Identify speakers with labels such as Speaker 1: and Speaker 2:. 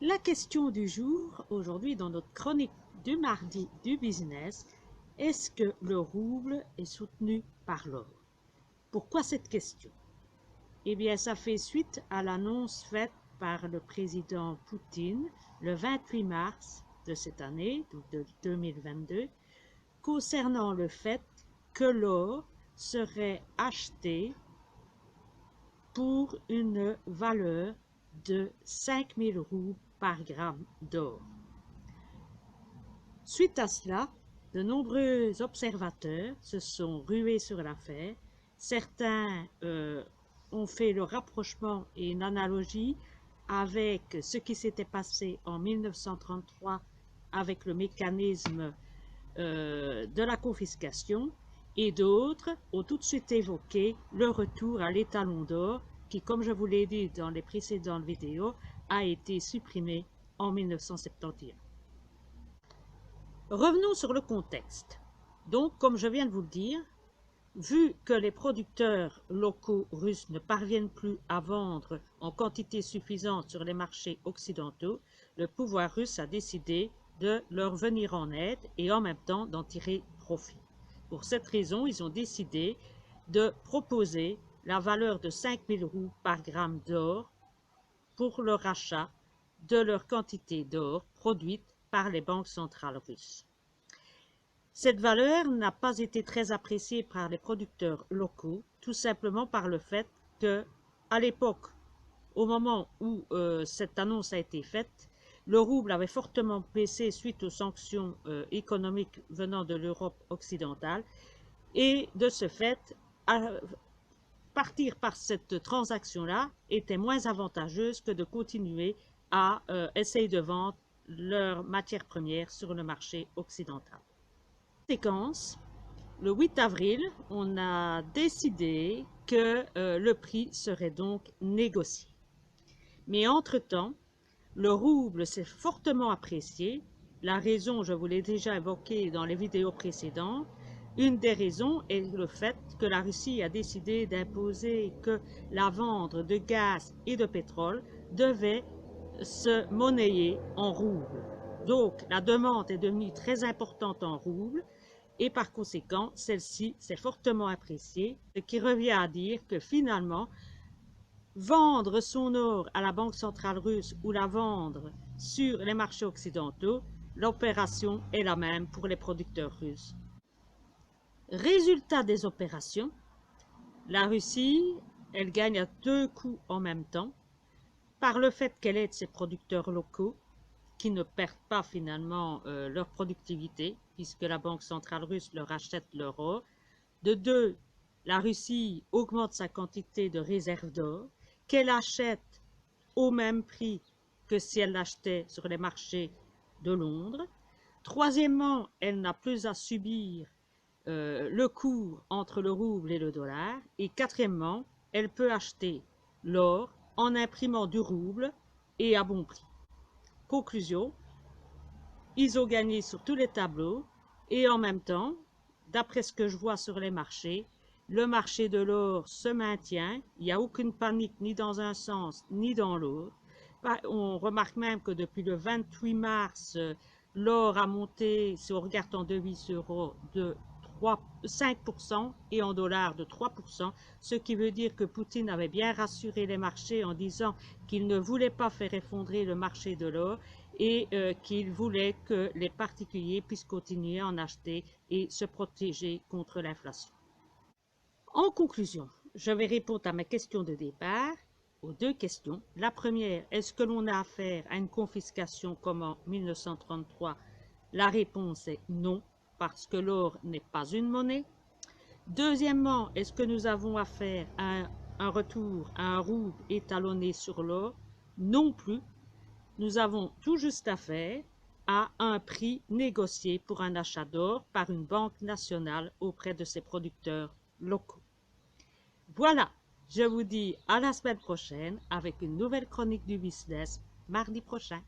Speaker 1: La question du jour, aujourd'hui dans notre chronique du mardi du business, est-ce que le rouble est soutenu par l'or? Pourquoi cette question? Eh bien, ça fait suite à l'annonce faite par le président Poutine le 28 mars de cette année, donc de 2022, concernant le fait que l'or serait acheté pour une valeur de 5000 roubles par gramme d'or. Suite à cela, de nombreux observateurs se sont rués sur l'affaire. Certains ont fait le rapprochement et une analogie avec ce qui s'était passé en 1933 avec le mécanisme de la confiscation, et d'autres ont tout de suite évoqué le retour à l'étalon d'or qui, comme je vous l'ai dit dans les précédentes vidéos, a été supprimé en 1971. Revenons sur le contexte. Donc, comme je viens de vous le dire, vu que les producteurs locaux russes ne parviennent plus à vendre en quantité suffisante sur les marchés occidentaux, le pouvoir russe a décidé de leur venir en aide et en même temps d'en tirer profit. Pour cette raison, ils ont décidé de proposer la valeur de 5000 roubles par gramme d'or pour le rachat de leur quantité d'or produite par les banques centrales russes. Cette valeur n'a pas été très appréciée par les producteurs locaux, tout simplement par le fait que, à l'époque, au moment où cette annonce a été faite, le rouble avait fortement baissé suite aux sanctions économiques venant de l'Europe occidentale, et de ce fait, partir par cette transaction-là était moins avantageuse que de continuer à essayer de vendre leurs matières premières sur le marché occidental. Conséquence, le 8 avril, on a décidé que le prix serait donc négocié. Mais entre-temps, le rouble s'est fortement apprécié. La raison, je vous l'ai déjà évoquée dans les vidéos précédentes. Une des raisons est le fait que la Russie a décidé d'imposer que la vente de gaz et de pétrole devait se monnayer en rouble. Donc, la demande est devenue très importante en rouble et par conséquent, celle-ci s'est fortement appréciée, ce qui revient à dire que finalement, vendre son or à la Banque centrale russe ou la vendre sur les marchés occidentaux, l'opération est la même pour les producteurs russes. Résultat des opérations, la Russie, elle gagne à deux coups en même temps, par le fait qu'elle aide ses producteurs locaux, qui ne perdent pas finalement leur productivité, puisque la Banque centrale russe leur achète leur or. De deux, la Russie augmente sa quantité de réserves d'or, qu'elle achète au même prix que si elle l'achetait sur les marchés de Londres. Troisièmement, elle n'a plus à subir le cours entre le rouble et le dollar. Et quatrièmement, elle peut acheter l'or en imprimant du rouble et à bon prix. Conclusion, ils ont gagné sur tous les tableaux et en même temps, d'après ce que je vois sur les marchés, le marché de l'or se maintient, il n'y a aucune panique ni dans un sens ni dans l'autre. On remarque même que depuis le 28 mars, l'or a monté, si on regarde en devises euros, de 5% et en dollars de 3%, ce qui veut dire que Poutine avait bien rassuré les marchés en disant qu'il ne voulait pas faire effondrer le marché de l'or et qu'il voulait que les particuliers puissent continuer à en acheter et se protéger contre l'inflation. En conclusion, je vais répondre à ma question de départ, aux deux questions. La première, est-ce que l'on a affaire à une confiscation comme en 1933? La réponse est non, parce que l'or n'est pas une monnaie. Deuxièmement, est-ce que nous avons affaire à un retour à un rouble étalonné sur l'or? Non plus. Nous avons tout juste affaire à un prix négocié pour un achat d'or par une banque nationale auprès de ses producteurs locaux. Voilà, je vous dis à la semaine prochaine avec une nouvelle chronique du business mardi prochain.